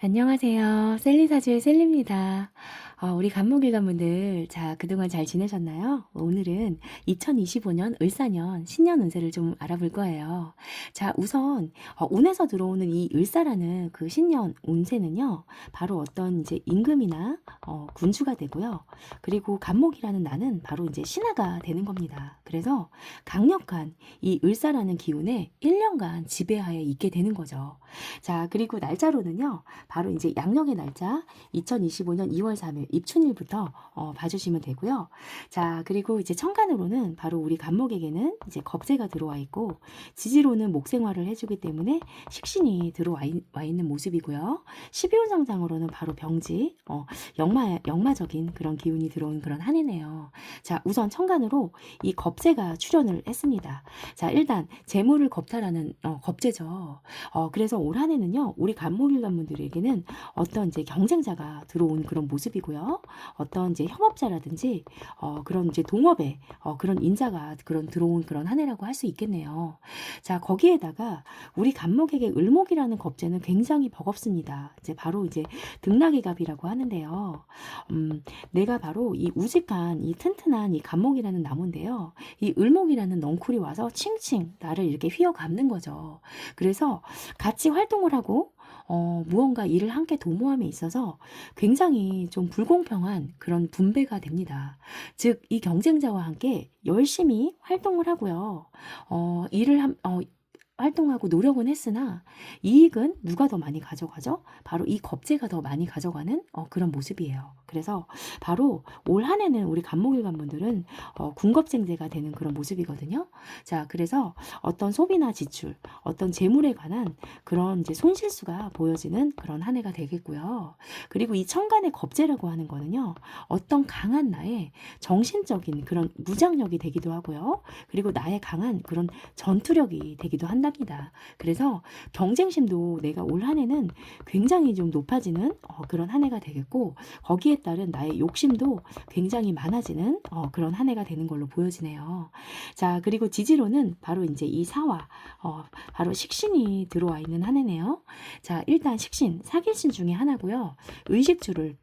안녕하세요. 셀리사주의 셀리입니다. 우리 간목일관분들, 자, 그동안 잘 지내셨나요? 오늘은 2025년 을사년 신년 운세를 좀 알아볼 거예요. 자, 우선, 운에서 들어오는 이 을사라는 그 신년 운세는요, 바로 어떤 이제 임금이나, 군주가 되고요. 그리고 간목이라는 나는 바로 이제 신하가 되는 겁니다. 그래서 강력한 이 을사라는 기운에 1년간 지배하에 있게 되는 거죠. 자, 그리고 날짜로는요, 바로 이제 양력의 날짜 2025년 2월 3일 입춘일부터 봐주시면 되고요. 자, 그리고 이제 천간으로는 바로 우리 간목에게는 이제 겁재가 들어와 있고 지지로는 목생화를 해주기 때문에 식신이 들어와 있는 모습이고요. 12운 상장으로는 바로 병지, 역마적인 그런 기운이 들어온 그런 한 해네요. 자, 우선 천간으로 이 겁재가 출현을 했습니다. 자, 일단 재물을 겁탈하는 겁재죠. 그래서 올 한 해는요, 우리 간목일관분들에게는 어떤 이제 경쟁자가 들어온 그런 모습이고요. 어떤 이제 협업자라든지, 그런 이제 동업에, 그런 인자가 그런 들어온 그런 한 해라고 할 수 있겠네요. 자, 거기에다가 우리 간목에게 을목이라는 겁재는 굉장히 버겁습니다. 이제 바로 이제 등락의갑이라고 하는데요. 내가 바로 이 우직한, 이 튼튼한 이 간목이라는 나무인데요. 이 을목이라는 넝쿨이 와서 칭칭 나를 이렇게 휘어감는 거죠. 그래서 같이 활동을 하고 무언가 일을 함께 도모함에 있어서 굉장히 좀 불공평한 그런 분배가 됩니다. 즉, 이 경쟁자와 함께 열심히 활동을 하고요. 활동하고 노력은 했으나 이익은 누가 더 많이 가져가죠? 바로 이 겁재가 더 많이 가져가는 그런 모습이에요. 그래서 바로 올 한 해는 우리 간목일관분들은 군겁쟁제가 되는 그런 모습이거든요. 자, 그래서 어떤 소비나 지출, 어떤 재물에 관한 그런 이제 손실수가 보여지는 그런 한 해가 되겠고요. 그리고 이 천간의 겁재라고 하는 거는요, 어떤 강한 나의 정신적인 그런 무장력이 되기도 하고요. 그리고 나의 강한 그런 전투력이 되기도 한답니다. 그래서 경쟁심도 내가 올 한 해는 굉장히 좀 높아지는 그런 한 해가 되겠고, 거기에 따른 나의 욕심도 굉장히 많아지는 그런 한 해가 되는 걸로 보여지네요. 자, 그리고 지지로는 바로 이제 이 사화, 바로 식신이 들어와 있는 한 해네요. 자, 일단 식신, 사길신 중에 하나고요. 의식주를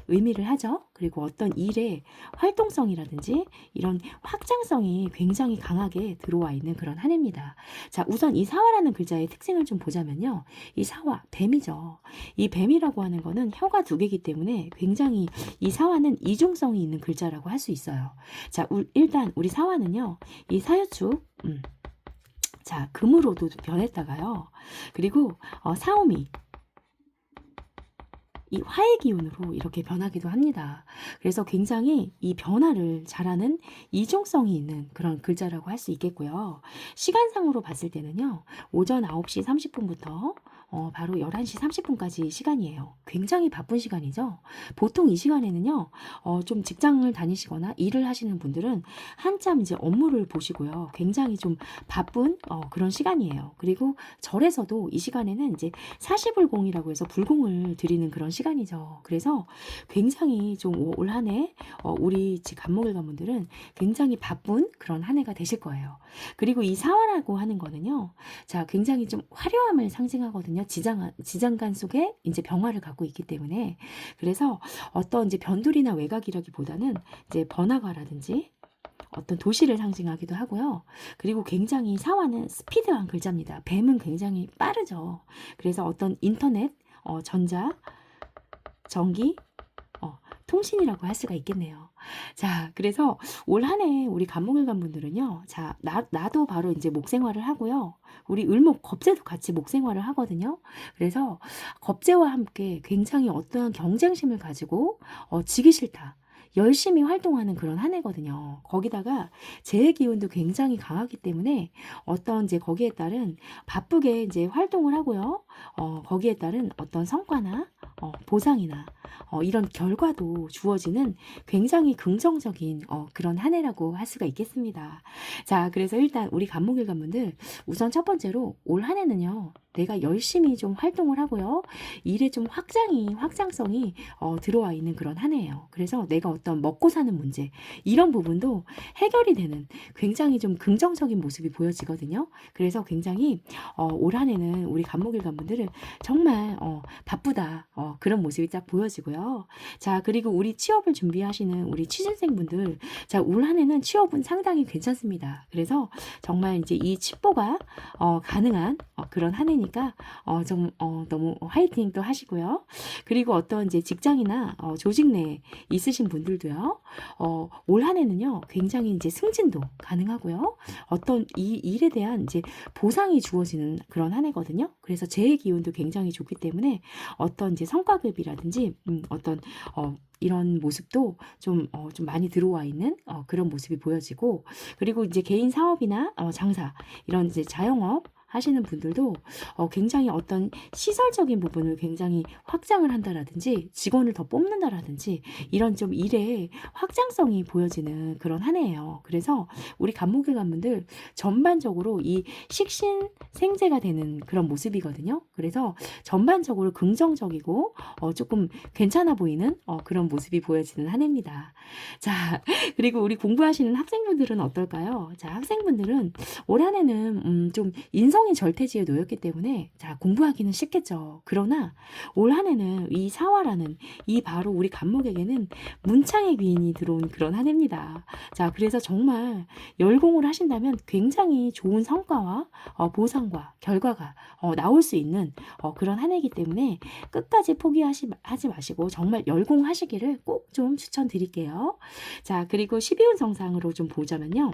의미를 하죠. 그리고 어떤 일의 활동성이라든지 이런 확장성이 굉장히 강하게 들어와 있는 그런 한 해입니다. 자, 우선 이 사화라는 글자의 특징을 좀 보자면요. 이 사화, 뱀이죠. 이 뱀이라고 하는 거는 혀가 두 개이기 때문에 굉장히 이 사화는 이중성이 있는 글자라고 할 수 있어요. 자, 일단 우리 사화는요. 이 사유축, 자, 금으로도 변했다가요. 그리고 사오미, 이 화의 기운으로 이렇게 변하기도 합니다. 그래서 굉장히 이 변화를 잘하는 이중성이 있는 그런 글자라고 할 수 있겠고요. 시간상으로 봤을 때는요. 오전 9시 30분부터 바로 11시 30분까지 시간이에요. 굉장히 바쁜 시간이죠. 보통 이 시간에는요. 좀 직장을 다니시거나 일을 하시는 분들은 한참 이제 업무를 보시고요. 굉장히 좀 바쁜 그런 시간이에요. 그리고 절에서도 이 시간에는 이제 사시불공이라고 해서 불공을 드리는 그런 시간이죠. 그래서 굉장히 좀 올 한 해 우리 간목일관분들은 굉장히 바쁜 그런 한 해가 되실 거예요. 그리고 이 사화라고 하는 거는요. 자, 굉장히 좀 화려함을 상징하거든요. 지장간 속에 이제 병화를 갖고 있기 때문에. 그래서 어떤 이제 변두리나 외곽이라기보다는 이제 번화가라든지 어떤 도시를 상징하기도 하고요. 그리고 굉장히 사화는 스피드한 글자입니다. 뱀은 굉장히 빠르죠. 그래서 어떤 인터넷, 전자, 전기, 통신이라고 할 수가 있겠네요. 자, 그래서 올 한 해 우리 간목일관 분들은요. 자, 나도 바로 이제 목생활을 하고요. 우리 을목 겁재도 같이 목생활을 하거든요. 그래서 겁재와 함께 굉장히 어떠한 경쟁심을 가지고 지기 싫다. 열심히 활동하는 그런 한 해거든요. 거기다가 재해 기운도 굉장히 강하기 때문에 어떤 이제 거기에 따른 바쁘게 이제 활동을 하고요. 거기에 따른 어떤 성과나 보상이나 이런 결과도 주어지는 굉장히 긍정적인 그런 한 해라고 할 수가 있겠습니다. 자, 그래서 일단 우리 간목일관분들 우선 첫 번째로 올 한 해는요. 내가 열심히 좀 활동을 하고요. 일에 좀 확장성이 들어와 있는 그런 한 해예요. 그래서 내가 어떤 먹고 사는 문제, 이런 부분도 해결이 되는 굉장히 좀 긍정적인 모습이 보여지거든요. 그래서 굉장히 올 한 해는 우리 간목일 간분들은 정말 바쁘다, 그런 모습이 딱 보여지고요. 자, 그리고 우리 취업을 준비하시는 우리 취준생분들, 자, 올 한 해는 취업은 상당히 괜찮습니다. 그래서 정말 이제 이 칩보가 가능한 그런 한 해니까 너무 화이팅 또 하시고요. 그리고 어떤 이제 직장이나 조직 내에 있으신 분들도요. 올 한 해는요. 굉장히 이제 승진도 가능하고요. 어떤 이 일에 대한 이제 보상이 주어지는 그런 한 해거든요. 그래서 재해 기운도 굉장히 좋기 때문에 어떤 이제 성과급이라든지 어떤 이런 모습도 좀 많이 들어와 있는 그런 모습이 보여지고, 그리고 이제 개인 사업이나 장사, 이런 이제 자영업 하시는 분들도 굉장히 어떤 시설적인 부분을 굉장히 확장을 한다라든지 직원을 더 뽑는다라든지 이런 좀 일에 확장성이 보여지는 그런 한 해예요. 그래서 우리 간목일 간분들 전반적으로 이 식신생재가 되는 그런 모습이거든요. 그래서 전반적으로 긍정적이고 조금 괜찮아 보이는 그런 모습이 보여지는 한 해입니다. 자, 그리고 우리 공부하시는 학생분들은 어떨까요? 자, 학생분들은 올 한 해는 좀 인성이 절대지에 놓였기 때문에 자, 공부하기는 쉽겠죠. 그러나 올 한 해는 이 사화라는 이 바로 우리 간목에게는 문창의 귀인이 들어온 그런 한 해입니다. 자, 그래서 정말 열공을 하신다면 굉장히 좋은 성과와 보상과 결과가 나올 수 있는 그런 한 해이기 때문에 끝까지 포기하지 마시고 정말 열공하시기를 꼭 좀 추천드릴게요. 자, 그리고 12운 정상으로 좀 보자면요.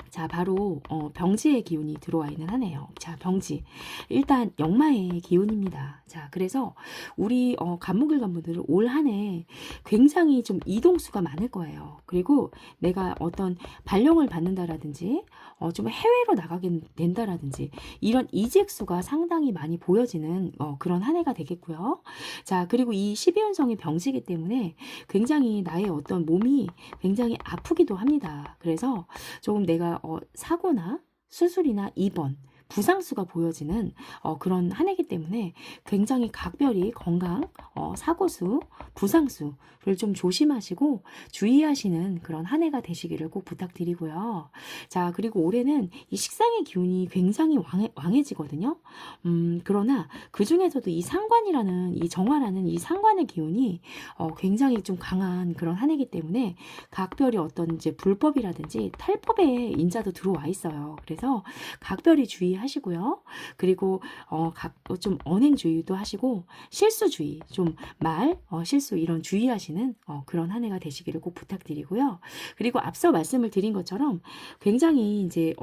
자, 바로 병지의 기운이 들어와 있는 한 해예요. 자, 병지. 일단 역마의 기운입니다. 자, 그래서 우리 간목일 간분들은 올 한 해 굉장히 좀 이동수가 많을 거예요. 그리고 내가 어떤 발령을 받는다라든지 좀 해외로 나가게 된다라든지 이런 이직수가 상당히 많이 보여지는 그런 한 해가 되겠고요. 자, 그리고 이 12운성이 병지이기 때문에 굉장히 나의 어떤 몸이 굉장히 아프기도 합니다. 그래서 조금 내가 사고나 수술이나 입원, 부상수가 보여지는 그런 한 해이기 때문에 굉장히 각별히 건강, 사고수, 부상수를 좀 조심하시고 주의하시는 그런 한 해가 되시기를 꼭 부탁드리고요. 자, 그리고 올해는 이 식상의 기운이 굉장히 왕해지거든요. 그러나 그 중에서도 이 상관이라는 이 정화라는 이 상관의 기운이 굉장히 좀 강한 그런 한 해이기 때문에 각별히 어떤 이제 불법이라든지 탈법의 인자도 들어와 있어요. 그래서 각별히 주의하시고요. 그리고 좀 언행주의도 하시고 실수주의, 좀 실수 이런 주의하시는 그런 한 해가 되시기를 꼭 부탁드리고요. 그리고 앞서 말씀을 드린 것처럼 굉장히 이제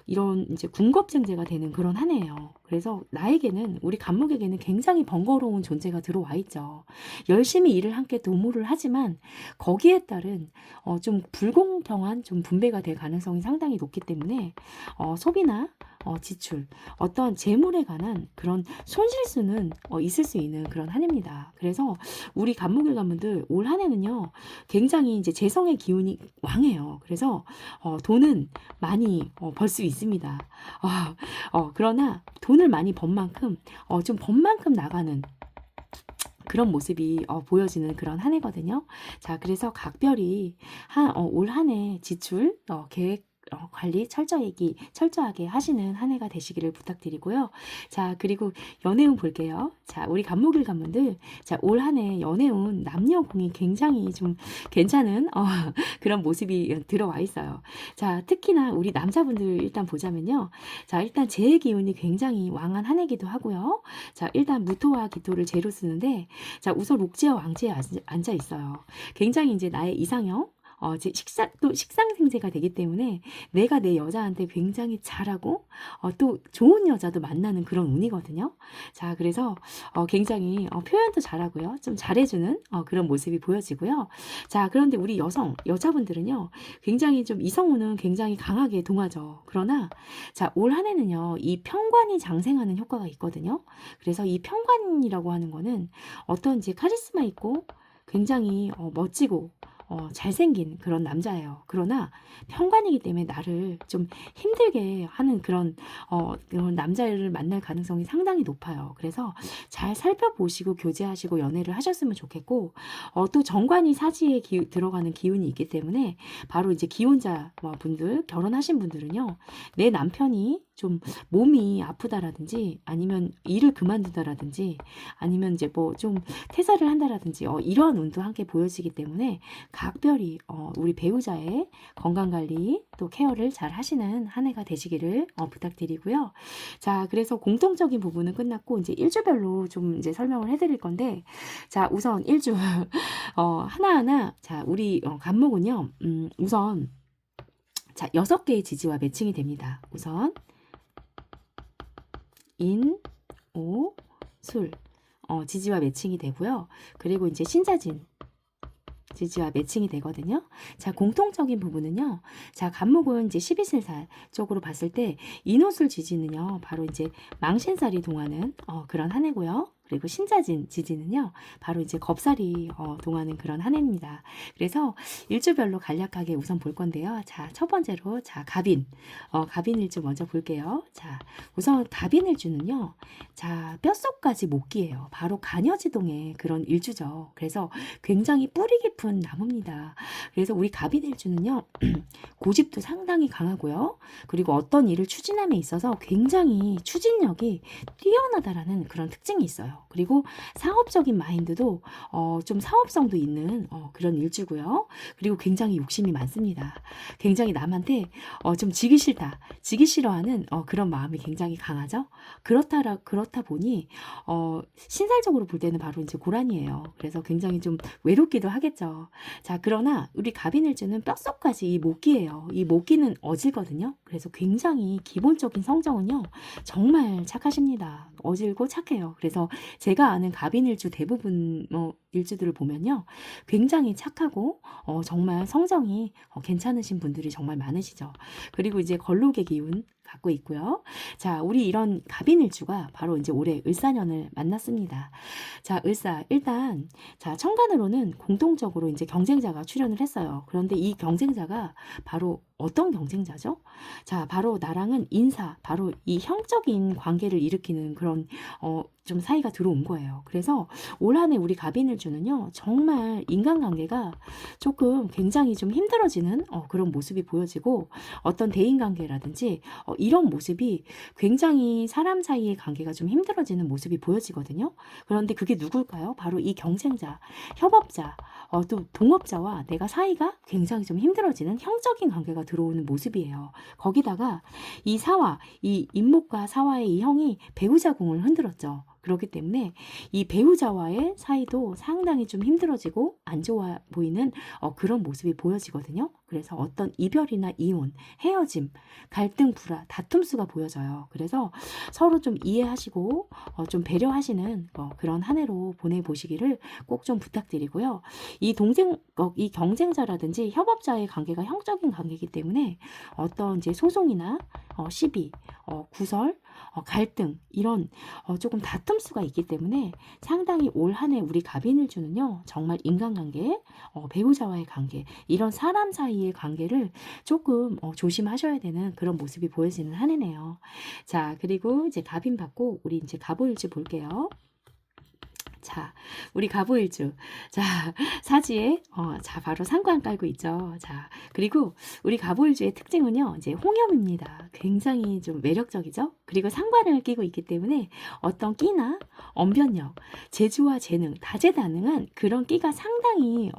이런 이제 군겁쟁제가 되는 그런 한 해예요. 그래서 나에게는 우리 간목에게는 굉장히 번거로운 존재가 들어와 있죠. 열심히 일을 함께 도모를 하지만 거기에 따른 좀 불공평한 좀 분배가 될 가능성이 상당히 높기 때문에 소비나 지출, 어떤 재물에 관한 그런 손실수는 있을 수 있는 그런 한 해입니다. 그래서 우리 간목일 간분들 올 한 해는요, 굉장히 이제 재성의 기운이 왕해요. 그래서 돈은 많이 벌 수 있습니다. 그러나 돈을 많이 번 만큼 좀 번 만큼 나가는 그런 모습이 보여지는 그런 한 해거든요. 자, 그래서 각별히 올 한 해 지출 계획 관리 철저하게 하시는 한 해가 되시기를 부탁드리고요. 자, 그리고 연애운 볼게요. 자, 우리 간목일 간분들, 자, 올 한 해 연애운 남녀공이 굉장히 좀 괜찮은 그런 모습이 들어와 있어요. 자, 특히나 우리 남자분들 일단 보자면요. 자, 일단 재의 기운이 굉장히 왕한 한 해기도 하고요. 자, 일단 무토와 기토를 재로 쓰는데, 자, 우선 록지와 왕지에 앉아 있어요. 굉장히 이제 나의 이상형, 또 식상생재가 되기 때문에 내가 내 여자한테 굉장히 잘하고 또 좋은 여자도 만나는 그런 운이거든요. 자, 그래서 굉장히 표현도 잘하고요. 좀 잘해주는 그런 모습이 보여지고요. 자, 그런데 우리 여자분들은요. 굉장히 좀 이성운은 굉장히 강하게 동하죠. 그러나 자, 올 한 해는요. 이 편관이 장생하는 효과가 있거든요. 그래서 이 편관이라고 하는 거는 어떤 이제 카리스마 있고 굉장히 멋지고 잘생긴 그런 남자예요. 그러나 편관이기 때문에 나를 좀 힘들게 하는 그런 남자를 만날 가능성이 상당히 높아요. 그래서 잘 살펴보시고 교제하시고 연애를 하셨으면 좋겠고, 또 정관이 사지에 들어가는 기운이 있기 때문에 바로 이제 기혼자 분들, 결혼하신 분들은요, 내 남편이 좀 몸이 아프다라든지 아니면 일을 그만두다라든지 아니면 이제 뭐 좀 퇴사를 한다라든지 이러한 운도 함께 보여지기 때문에 각별히 우리 배우자의 건강관리 또 케어를 잘 하시는 한 해가 되시기를 부탁드리고요. 자, 그래서 공통적인 부분은 끝났고 이제 일주별로 좀 이제 설명을 해드릴 건데, 자, 우선 일주 하나하나, 자, 우리 간목은요, 우선 자, 6개의 지지와 매칭이 됩니다. 우선 인, 오, 술, 지지와 매칭이 되고요. 그리고 이제 신자진 지지와 매칭이 되거든요. 자, 공통적인 부분은요. 자, 간목은 이제 12실살 쪽으로 봤을 때 인호술 지지는요. 바로 이제 망신살이 동하는 그런 한 해고요. 그리고 신자진 지지는요. 바로 이제 겁살이 동하는 그런 한 해입니다. 그래서 일주별로 간략하게 우선 볼 건데요. 자, 첫 번째로 자, 갑인. 갑인 일주 먼저 볼게요. 자, 우선 갑인 일주는요. 자, 뼛속까지 목기예요. 바로 간여지동의 그런 일주죠. 그래서 굉장히 뿌리 깊은 나무입니다. 그래서 우리 갑인 일주는요. 고집도 상당히 강하고요. 그리고 어떤 일을 추진함에 있어서 굉장히 추진력이 뛰어나다라는 그런 특징이 있어요. 그리고 상업적인 마인드도 좀 사업성도 있는 그런 일주고요. 그리고 굉장히 욕심이 많습니다. 굉장히 남한테 좀 지기 싫다, 지기 싫어하는 그런 마음이 굉장히 강하죠. 그렇다 보니 신살적으로 볼 때는 바로 이제 고란이에요. 그래서 굉장히 좀 외롭기도 하겠죠. 자, 그러나 우리 갑인일주는 뼛속까지 이 목기예요. 이 목기는 어질거든요. 그래서 굉장히 기본적인 성정은요, 정말 착하십니다. 어질고 착해요. 그래서 제가 아는 갑인일주 대부분 일주들을 보면요, 굉장히 착하고 정말 성정이 괜찮으신 분들이 정말 많으시죠. 그리고 이제 걸록의 기운 갖고 있고요. 자, 우리 이런 갑인일주가 바로 이제 올해 을사년을 만났습니다. 자, 을사 일단 자, 천간으로는 공통적으로 이제 경쟁자가 출연을 했어요. 그런데 이 경쟁자가 바로 어떤 경쟁자죠? 자, 바로 나랑은 인사, 바로 이 형적인 관계를 일으키는 그런 좀 사이가 들어온 거예요. 그래서 올 한 해 우리 갑인일주는요, 정말 인간관계가 조금 굉장히 좀 힘들어지는 그런 모습이 보여지고, 어떤 대인관계라든지 이런 모습이 굉장히 사람 사이의 관계가 좀 힘들어지는 모습이 보여지거든요. 그런데 그게 누굴까요? 바로 이 경쟁자, 협업자, 또 동업자와 내가 사이가 굉장히 좀 힘들어지는 형적인 관계가 들어오는 모습이에요. 거기다가 이 사화, 이 인목과 사화의 이 형이 배우자 궁을 흔들었죠. 그렇기 때문에 이 배우자와의 사이도 상당히 좀 힘들어지고 안 좋아 보이는 그런 모습이 보여지거든요. 그래서 어떤 이별이나 이혼, 헤어짐, 갈등, 불화, 다툼수가 보여져요. 그래서 서로 좀 이해하시고 좀 배려하시는 그런 한 해로 보내보시기를 꼭 좀 부탁드리고요. 이 경쟁자라든지 협업자의 관계가 형적인 관계이기 때문에 어떤 이제 소송이나 시비, 구설, 갈등 이런 조금 다툼수가 있기 때문에 상당히 올 한 해 우리 갑인일주는요, 정말 인간관계, 배우자와의 관계, 이런 사람 사이의 관계를 조금 조심하셔야 되는 그런 모습이 보여지는 한 해네요. 자, 그리고 이제 갑인 받고 우리 이제 갑오일주 볼게요. 자, 우리 갑오일주. 자, 사지에, 자, 바로 상관 깔고 있죠. 자, 그리고 우리 갑오일주의 특징은요, 이제 홍염입니다. 굉장히 좀 매력적이죠? 그리고 상관을 끼고 있기 때문에 어떤 끼나 언변력, 재주와 재능, 다재다능한 그런 끼가 상당히,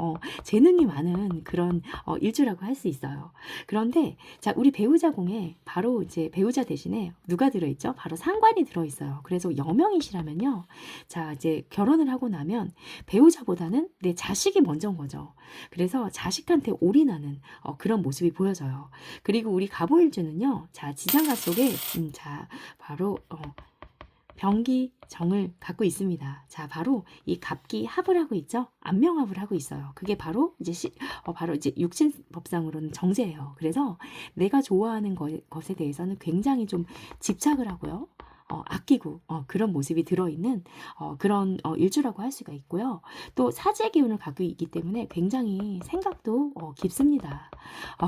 재능이 많은 그런 일주라고 할 수 있어요. 그런데, 자, 우리 배우자 공에 바로 이제 배우자 대신에 누가 들어있죠? 바로 상관이 들어있어요. 그래서 여명이시라면요, 자, 이제 결혼을 하고 나면 배우자보다는 내 자식이 먼저인 거죠. 그래서 자식한테 올인하는 그런 모습이 보여져요. 그리고 우리 갑오일주는요, 자, 지장간 속에 자, 바로 병기정을 갖고 있습니다. 자, 바로 이 갑기 합을 하고 있죠. 안명합을 하고 있어요. 그게 바로 이제 바로 이제 육신법상으로는 정제예요. 그래서 내가 좋아하는 것에 대해서는 굉장히 좀 집착을 하고요. 아끼고 그런 모습이 들어있는 그런 일주라고 할 수가 있고요. 또 사지의 기운을 갖고 있기 때문에 굉장히 생각도 깊습니다. 어,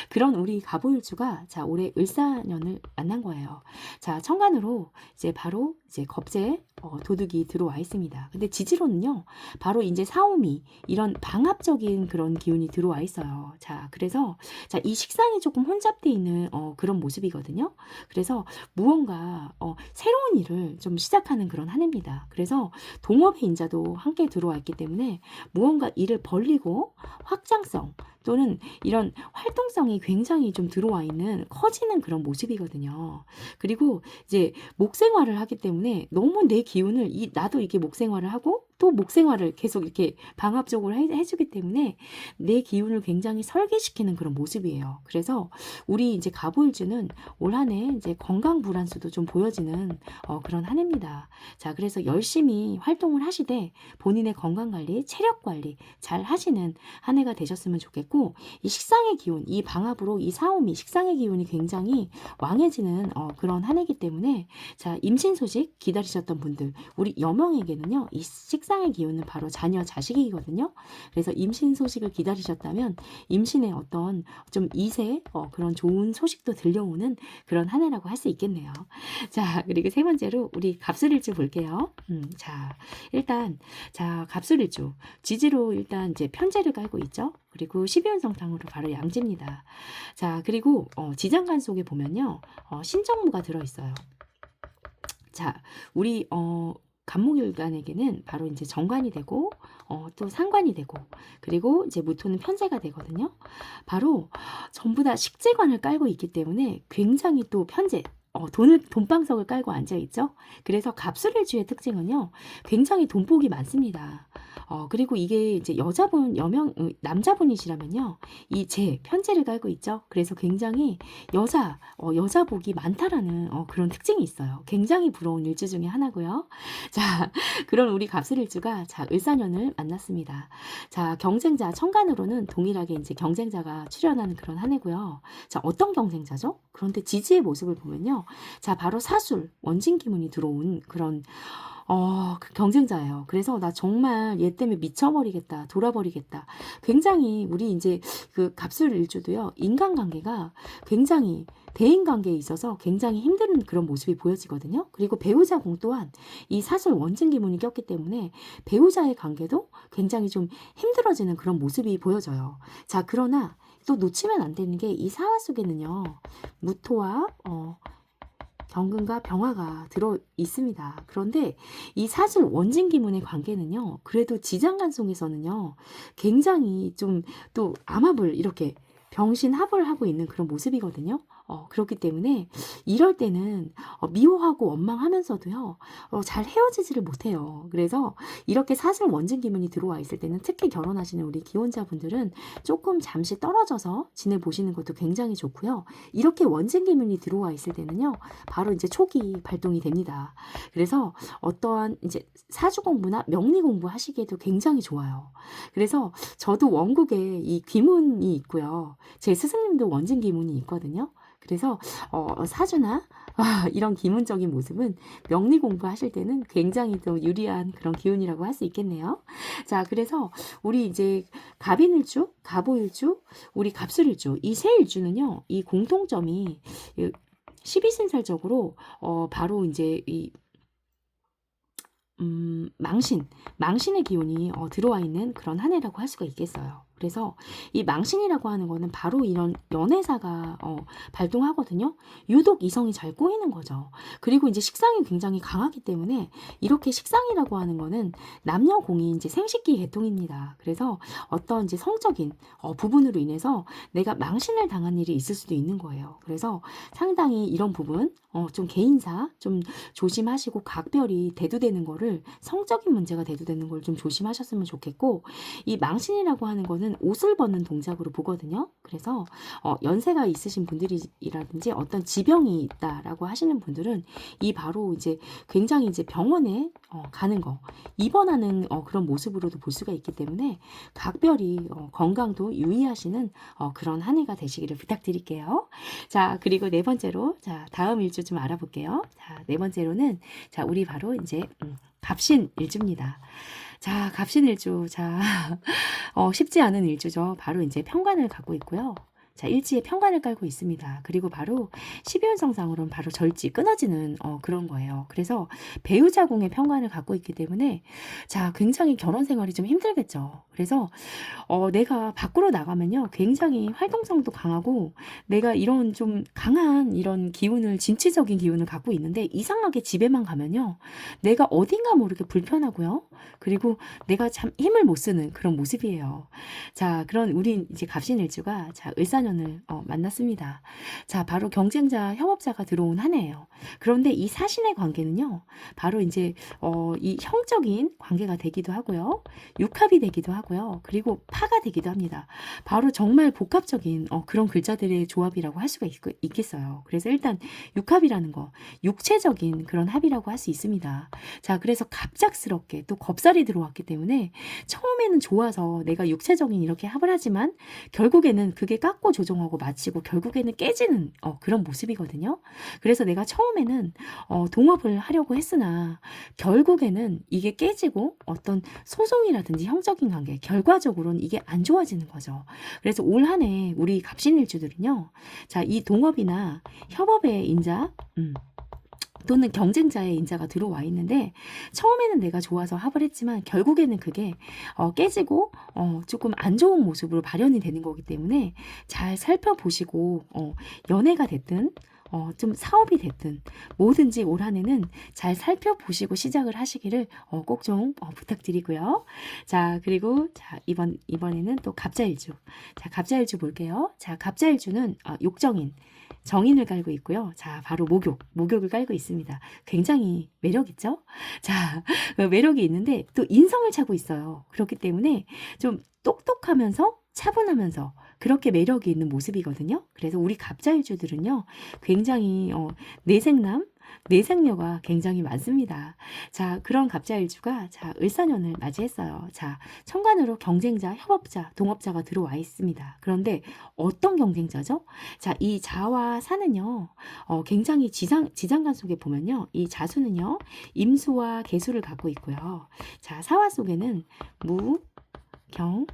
그런 우리 갑오일주가 자 올해 을사년을 만난 거예요. 자 천간으로 이제 바로 이제 겁재 도둑이 들어와 있습니다. 근데 지지로는요 바로 이제 사오미 이런 방합적인 그런 기운이 들어와 있어요. 자 그래서 자 이 식상이 조금 혼잡되어 있는 그런 모습이거든요. 그래서 무언가 새로운 일을 좀 시작하는 그런 한 해입니다. 그래서 동업의 인자도 함께 들어와 있기 때문에 무언가 일을 벌리고 확장성 또는 이런 활동성이 굉장히 좀 들어와 있는 커지는 그런 모습이거든요. 그리고 이제 목생활을 하기 때문에 너무 내 기운을 나도 이렇게 목생활을 하고 또 목생활을 계속 이렇게 방합적으로 해주기 때문에 내 기운을 굉장히 설계시키는 그런 모습이에요. 그래서 우리 이제 갑오일주는 올 한 해 이제 건강 불안수도 좀 보여지는 그런 한 해입니다. 자, 그래서 열심히 활동을 하시되 본인의 건강 관리, 체력 관리 잘 하시는 한 해가 되셨으면 좋겠고 이 식상의 기운, 이 방합으로 이 사오미 식상의 기운이 굉장히 왕해지는 그런 한 해이기 때문에 자, 임신 소식 기다리셨던 분들 우리 여명에게는요. 이 식상의 기운은 바로 자녀, 자식이거든요. 그래서 임신 소식을 기다리셨다면 임신의 어떤 좀 이세 그런 좋은 소식도 들려오는 그런 한 해라고 할 수 있겠네요. 자, 그리고 세 번째로 우리 갑술일주 볼게요. 자, 일단 자, 갑술일주 지지로 일단 이제 편제를 깔고 있죠. 그리고 12연성탕으로 바로 양지입니다. 자, 그리고 지장간 속에 보면요. 신정무가 들어있어요. 자, 우리 간목일간에게는 바로 이제 정관이 되고 또 상관이 되고 그리고 이제 무토는 편제가 되거든요. 바로 전부 다 식재관을 깔고 있기 때문에 굉장히 또 편제 돈방석을 깔고 앉아 있죠. 그래서 갑술일주의 특징은요, 굉장히 돈복이 많습니다. 그리고 이게 이제 남자분이시라면요, 편제를 깔고 있죠. 그래서 굉장히 여자복이 많다라는 그런 특징이 있어요. 굉장히 부러운 일주 중에 하나고요. 자, 그런 우리 갑술일주가 자, 을사년을 만났습니다. 자, 경쟁자, 천간으로는 동일하게 이제 경쟁자가 출현하는 그런 한 해고요. 자, 어떤 경쟁자죠? 그런데 지지의 모습을 보면요. 자, 바로 사술, 원진기문이 들어온 그런 그 경쟁자예요. 그래서 나 정말 얘 때문에 미쳐버리겠다, 돌아버리겠다. 굉장히 우리 이제 그 갑술일주도요, 인간관계가 굉장히 대인관계에 있어서 굉장히 힘든 그런 모습이 보여지거든요. 그리고 배우자 공 또한 이 사술 원진기문이 꼈기 때문에 배우자의 관계도 굉장히 좀 힘들어지는 그런 모습이 보여져요. 자, 그러나 또 놓치면 안 되는 게 이 사화 속에는요, 무토와 경금과 병화가 들어 있습니다. 그런데 이 사실 원진기문의 관계는요, 그래도 지장간송에서는요, 굉장히 좀 또 암합을 이렇게 병신합을 하고 있는 그런 모습이거든요. 그렇기 때문에 이럴 때는 미워하고 원망하면서도요, 잘 헤어지지를 못해요. 그래서 이렇게 사실 원진기문이 들어와 있을 때는 특히 결혼하시는 우리 기혼자분들은 조금 잠시 떨어져서 지내보시는 것도 굉장히 좋고요. 이렇게 원진기문이 들어와 있을 때는요, 바로 이제 촉이 발동이 됩니다. 그래서 어떠한 이제 사주 공부나 명리 공부 하시기에도 굉장히 좋아요. 그래서 저도 원국에 이 귀문이 있고요. 제 스승님도 원진기문이 있거든요. 그래서 사주나 이런 기문적인 모습은 명리 공부하실 때는 굉장히 또 유리한 그런 기운이라고 할 수 있겠네요. 자, 그래서 우리 이제 갑인일주, 갑오일주, 우리 갑술일주 이 세 일주는요, 이 공통점이 12신살적으로 바로 이제 이 망신의 기운이 들어와 있는 그런 한 해라고 할 수가 있겠어요. 그래서 이 망신이라고 하는 거는 바로 이런 연애사가 발동하거든요. 유독 이성이 잘 꼬이는 거죠. 그리고 이제 식상이 굉장히 강하기 때문에 이렇게 식상이라고 하는 거는 남녀공이 이제 생식기 계통입니다. 그래서 어떤 이제 성적인 부분으로 인해서 내가 망신을 당한 일이 있을 수도 있는 거예요. 그래서 상당히 이런 부분 좀 개인사 좀 조심하시고 각별히 대두되는 거를 성적인 문제가 대두되는 걸 좀 조심하셨으면 좋겠고 이 망신이라고 하는 거는 저는 옷을 벗는 동작으로 보거든요. 그래서 연세가 있으신 분들이라든지 어떤 지병이 있다라고 하시는 분들은 이 바로 이제 굉장히 이제 병원에 가는 거, 입원하는 그런 모습으로도 볼 수가 있기 때문에 각별히 건강도 유의하시는 그런 한 해가 되시기를 부탁드릴게요. 자, 그리고 네 번째로, 자, 다음 일주 좀 알아볼게요. 자, 네 번째로는, 자, 우리 바로 이제, 갑신 일주입니다. 자, 갑신 일주. 자, 쉽지 않은 일주죠. 바로 이제 편관을 갖고 있고요. 자, 일지에 편관을 깔고 있습니다. 그리고 바로 12연성상으로는 바로 절지, 끊어지는 그런 거예요. 그래서 배우자궁의 편관을 갖고 있기 때문에 자, 굉장히 결혼 생활이 좀 힘들겠죠. 그래서 내가 밖으로 나가면요, 굉장히 활동성도 강하고 내가 이런 좀 강한 이런 기운을, 진취적인 기운을 갖고 있는데 이상하게 집에만 가면요, 내가 어딘가 모르게 불편하고요. 그리고 내가 참 힘을 못 쓰는 그런 모습이에요. 자, 그런 우리 이제 갑신일주가 자, 을사년을 만났습니다. 자, 바로 경쟁자, 협업자가 들어온 한 해예요. 그런데 이 사신의 관계는요, 바로 이제 이 형적인 관계가 되기도 하고요. 육합이 되기도 하고요. 그리고 파가 되기도 합니다. 바로 정말 복합적인 그런 글자들의 조합이라고 할 수가 있겠어요. 그래서 일단 육합이라는 거, 육체적인 그런 합이라고 할 수 있습니다. 자, 그래서 갑작스럽게 또 겁살이 들어왔기 때문에 처음에는 좋아서 내가 육체적인 이렇게 합을 하지만 결국에는 그게 깎고 조정하고 마치고 결국에는 깨지는 그런 모습이거든요. 그래서 내가 처음에는 동업을 하려고 했으나 결국에는 이게 깨지고 어떤 소송이라든지 형적인 관계, 결과적으로는 이게 안 좋아지는 거죠. 그래서 올 한 해 우리 갑신일주들은요, 자, 이 동업이나 협업의 인자, 또는 경쟁자의 인자가 들어와 있는데 처음에는 내가 좋아서 합을 했지만 결국에는 그게 깨지고 조금 안 좋은 모습으로 발현이 되는 거기 때문에 잘 살펴보시고 연애가 됐든 좀 사업이 됐든 뭐든지 올 한 해는 잘 살펴보시고 시작을 하시기를 꼭 좀 부탁드리고요. 자, 그리고 자, 이번에는 또 갑자일주. 자, 갑자일주 볼게요. 자, 갑자일주는 욕정인, 정인을 깔고 있고요. 자, 바로 목욕을 깔고 있습니다. 굉장히 매력 있죠? 자, 매력이 있는데 또 인성을 차고 있어요. 그렇기 때문에 좀 똑똑하면서 차분하면서 그렇게 매력이 있는 모습이거든요. 그래서 우리 갑자일주들은요, 굉장히 내생남, 내생녀가 굉장히 많습니다. 자, 그런 갑자일주가 자, 을사년을 맞이했어요. 자, 천간으로 경쟁자, 협업자, 동업자가 들어와 있습니다. 그런데 어떤 경쟁자죠? 자, 이 자와 사는요, 굉장히 지장간 속에 보면요, 이 자수는요, 임수와 계수를 갖고 있고요. 자, 사화 속에는 무, 경,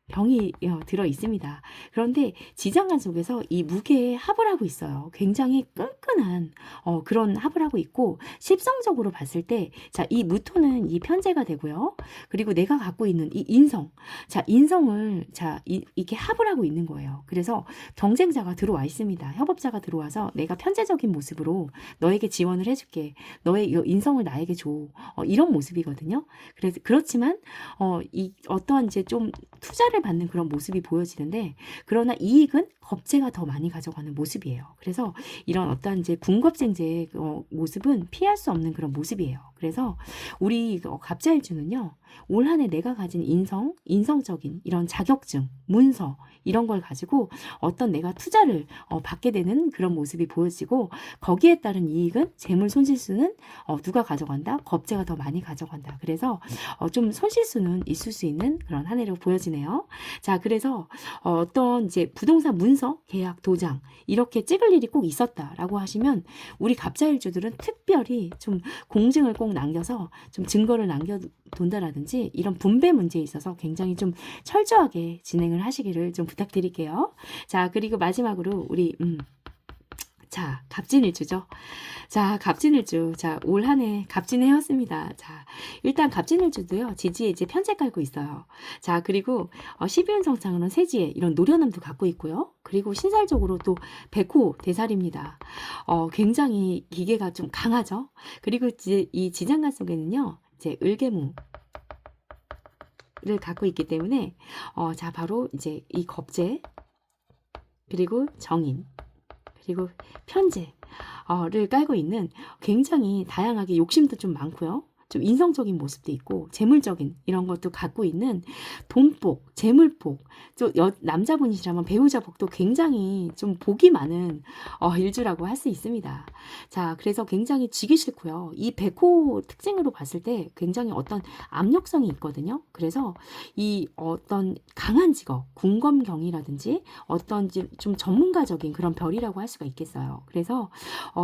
병이 들어 있습니다. 그런데 지장간 속에서 이 무게에 합을 하고 있어요. 굉장히 끈끈한 그런 합을 하고 있고 십성적으로 봤을 때 자, 이 무토는 이 편재가 되고요. 그리고 내가 갖고 있는 이 인성, 자, 인성을 자, 이렇게 합을 하고 있는 거예요. 그래서 경쟁자가 들어와 있습니다. 협업자가 들어와서 내가 편재적인 모습으로 너에게 지원을 해줄게. 너의 이 인성을 나에게 줘. 이런 모습이거든요. 그래서 그렇지만 이 어떠한 이제 좀 투자를 받는 그런 모습이 보여지는데 그러나 이익은 겁재가 더 많이 가져가는 모습이에요. 그래서 이런 어떤 이제 군겁쟁제의 모습은 피할 수 없는 그런 모습이에요. 그래서 우리 갑자일주는요, 올 한 해 내가 가진 인성적인 이런 자격증, 문서 이런 걸 가지고 어떤 내가 투자를 받게 되는 그런 모습이 보여지고 거기에 따른 이익은 재물 손실수는 누가 가져간다? 겁재가 더 많이 가져간다. 그래서 좀 손실수는 있을 수 있는 그런 한 해로 보여지네요. 자, 그래서 어떤 이제 부동산 문서, 계약, 도장 이렇게 찍을 일이 꼭 있었다라고 하시면 우리 갑자일주들은 특별히 좀 공증을 꼭 남겨서 좀 증거를 남겨둔다라든지 이런 분배 문제에 있어서 굉장히 좀 철저하게 진행을 하시기를 좀 부탁드릴게요. 자, 그리고 마지막으로 우리 자, 갑진일주죠. 자, 갑진일주. 자, 올 한 해 갑진을 해왔습니다. 자, 일단 갑진일주도요, 지지에 이제 편제 깔고 있어요. 자, 그리고 12운성상으로는 세지에 이런 노련함도 갖고 있고요. 그리고 신살적으로 또 백호 대살입니다. 굉장히 기계가 좀 강하죠. 그리고 이제 이 지장간 속에는요, 이제 을개무를 갖고 있기 때문에 자, 바로 이제 이 겁재 그리고 정인 그리고 편재를 깔고 있는 굉장히 다양하게 욕심도 좀 많고요. 좀 인성적인 모습도 있고 재물적인 이런 것도 갖고 있는 돈복, 재물복, 또 남자분이시라면 배우자 복도 굉장히 좀 복이 많은 일주라고 할 수 있습니다. 자, 그래서 굉장히 지기 싫고요. 이 백호 특징으로 봤을 때 굉장히 어떤 압력성이 있거든요. 그래서 이 어떤 강한 직업, 군검경이라든지 어떤 좀 전문가적인 그런 별이라고 할 수가 있겠어요. 그래서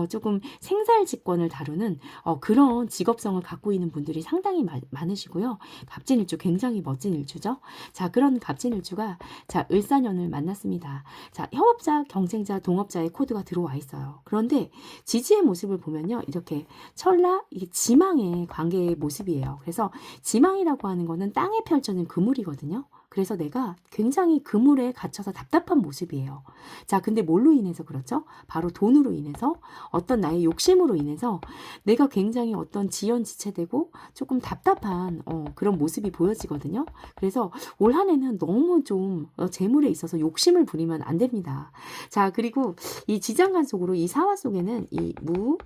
조금 생살직권을 다루는 그런 직업성을 갖고 있는 분들이 상당히 많으시고요. 갑진일주 굉장히 멋진 일주죠. 자, 그런 갑진일주가 자, 을사년을 만났습니다. 자, 협업자, 경쟁자, 동업자의 코드가 들어와 있어요. 그런데 지지의 모습을 보면요. 이렇게 철라, 이게 지망의 관계의 모습이에요. 그래서 지망이라고 하는 거는 땅에 펼쳐진 그물이거든요. 그래서 내가 굉장히 그물에 갇혀서 답답한 모습이에요. 자, 근데 뭘로 인해서 그렇죠? 바로 돈으로 인해서 어떤 나의 욕심으로 인해서 내가 굉장히 어떤 지연지체되고 조금 답답한 그런 모습이 보여지거든요. 그래서 올 한 해는 너무 좀 재물에 있어서 욕심을 부리면 안 됩니다. 자, 그리고 이 지장간 속으로 이 사화 속에는 이 무,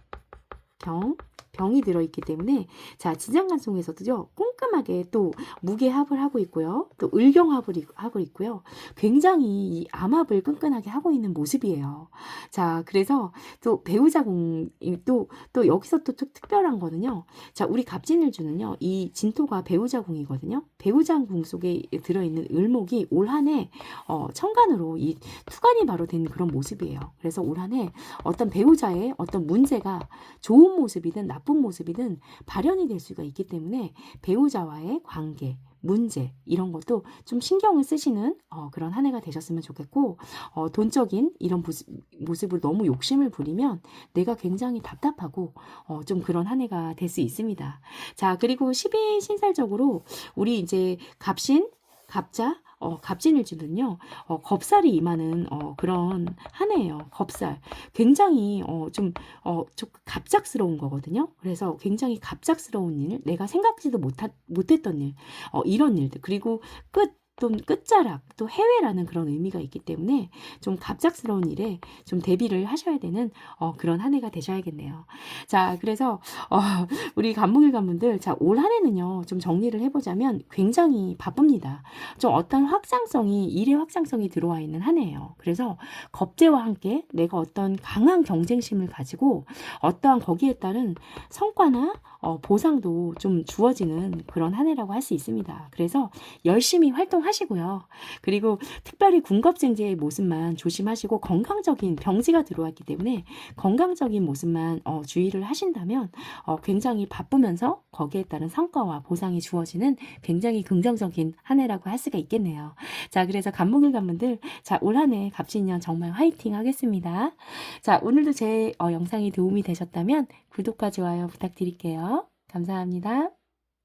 경, 병이 들어있기 때문에 자, 지장간 속에서도요 꼼꼼하게 또 무게합을 하고 있고요, 또 을경합을 하고 있고요, 굉장히 이 암합을 끈끈하게 하고 있는 모습이에요. 자, 그래서 또 배우자궁 또 여기서 또 특별한 거는요, 자, 우리 갑진일주는요 이 진토가 배우자궁이거든요. 배우자궁 속에 들어있는 을목이 올 한해 천간으로 이 투간이 바로 된 그런 모습이에요. 그래서 올 한해 어떤 배우자의 어떤 문제가 좋은 모습이든 나쁜 모습이든 발현이 될 수가 있기 때문에 배우자와의 관계, 문제 이런 것도 좀 신경을 쓰시는 그런 한 해가 되셨으면 좋겠고, 돈적인 이런 모습을 너무 욕심을 부리면 내가 굉장히 답답하고 좀 그런 한 해가 될 수 있습니다. 자, 그리고 12신살적으로 우리 이제 갑신, 갑자, 갑진일주는요, 겁살이 임하는 그런 한 해예요. 겁살. 굉장히 좀 갑작스러운 거거든요. 그래서 굉장히 갑작스러운 일, 내가 생각지도 못했던 일, 이런 일들. 그리고 또 끝자락, 또 해외라는 그런 의미가 있기 때문에 좀 갑작스러운 일에 좀 대비를 하셔야 되는 그런 한 해가 되셔야겠네요. 자, 그래서 우리 간목일 관분들, 자, 올 한 해는요 좀 정리를 해보자면 굉장히 바쁩니다. 좀 어떤 확장성이, 일의 확장성이 들어와 있는 한 해예요. 그래서 겁재와 함께 내가 어떤 강한 경쟁심을 가지고 어떠한 거기에 따른 성과나 보상도 좀 주어지는 그런 한 해라고 할 수 있습니다. 그래서 열심히 활동하시고요. 그리고 특별히 군겁쟁제의 모습만 조심하시고, 건강적인 병지가 들어왔기 때문에 건강적인 모습만 주의를 하신다면 굉장히 바쁘면서 거기에 따른 성과와 보상이 주어지는 굉장히 긍정적인 한 해라고 할 수가 있겠네요. 자, 그래서 간목일 관분들, 자, 올 한 해 갑진년 정말 화이팅 하겠습니다. 자, 오늘도 제 영상이 도움이 되셨다면 구독과 좋아요 부탁드릴게요. 감사합니다.